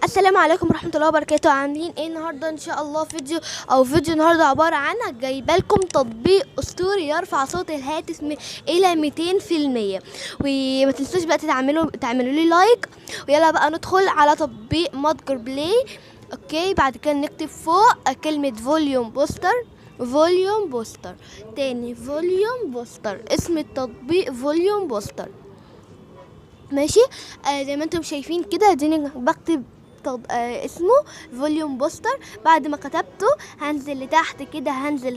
السلام عليكم ورحمه الله وبركاته. عاملين ايه النهارده؟ ان شاء الله فيديو النهارده عباره عن جايبه لكم تطبيق اسطوري يرفع صوت الهاتف الى 200%. وما تنسوش بقى تعملوا لي لايك. ويلا بقى ندخل على تطبيق متجر بلاي. اوكي، بعد كده نكتب فوق كلمه فوليوم بوستر تاني، فوليوم بوستر، اسم التطبيق فوليوم بوستر. ماشي. زي ما انتم شايفين كده اديني بكتب اسمه فوليوم بوستر. بعد ما كتبته هنزل لتحت كده، هنزل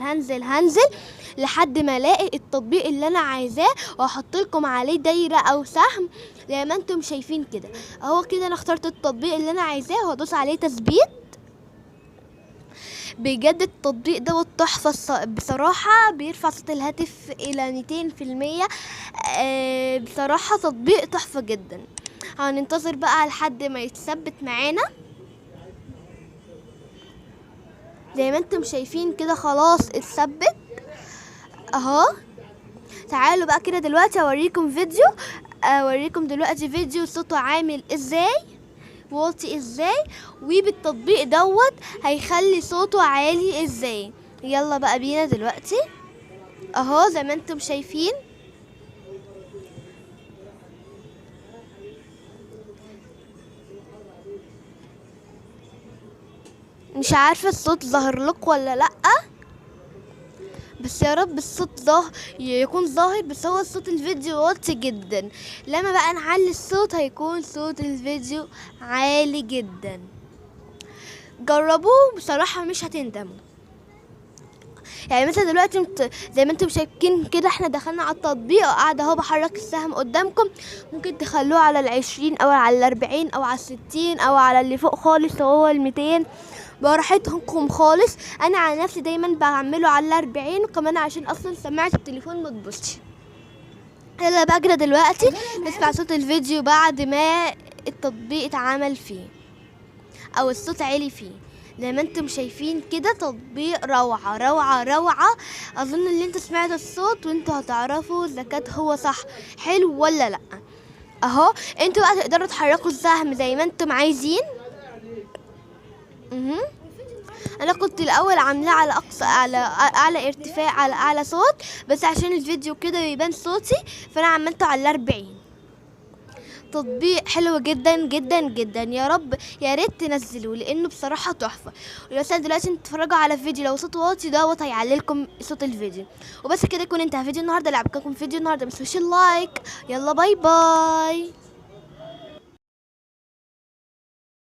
لحد ما الاقي التطبيق اللي انا عايزاه، واحط لكم عليه دايره او سهم زي ما انتم شايفين كده اهو. كده انا اخترت التطبيق اللي انا عايزاه وهدوس عليه تثبيت. بجد التطبيق ده تحفة بصراحة، بيرفع صوت الهاتف إلى 200%. بصراحة تطبيق تحفة جدا. هننتظر بقى لحد ما يتثبت معانا. زي ما انتم شايفين كده خلاص اتثبت اهو. تعالوا بقى كده دلوقتي اوريكم دلوقتي فيديو صوته عامل ازاي، واطي ازاي، وبالتطبيق هيخلي صوته عالي ازاي. يلا بقى بينا دلوقتي اهو. زي ما انتم شايفين مش عارفه الصوت ظاهر لكم ولا لا، بس يا رب الصوت يكون ظاهر. بس هو صوت الفيديو واطي جدا، لما بقى نعلي الصوت هيكون صوت الفيديو عالي جدا. جربوه بصراحة مش هتندموا. يعني مثلا دلوقتي زي ما انتم شايفين كده احنا دخلنا على التطبيق وقاعدة اهو بحرك السهم قدامكم. ممكن تخلوه على 20 او على 40 او على 60 او على اللي فوق خالص وهو 200 براحتكم خالص. انا على نفسي دايما بعمله على 40 كمان عشان اصلا سماعة التليفون ما تبوظش. يلا بقى كده دلوقتي نسمع صوت الفيديو بعد ما التطبيق اتعمل فيه او الصوت عالي فيه. زي ما انتم شايفين كده تطبيق روعة روعة روعة. اظن ان انتوا سمعتوا الصوت وانتوا هتعرفوا اذا كان هو صح حلو ولا لا. اهو انتوا بقى تقدروا تحركوا السهم زي ما انتم عايزين. انا كنت الاول عاملاه على اعلى ارتفاع، على اعلى صوت، بس عشان الفيديو كده يبان صوتي فانا عملته على 40. تطبيق حلو جدا جدا جدا، يا ريت تنزلوه لانه بصراحه تحفه. ولو دلوقتي تتفرجوا على فيديو لو صوت واطي هيعلي لكم صوت الفيديو. وبس كده يكون انتهى فيديو النهارده. لو عجبكم فيديو النهارده ما تنسوش اللايك. يلا باي باي.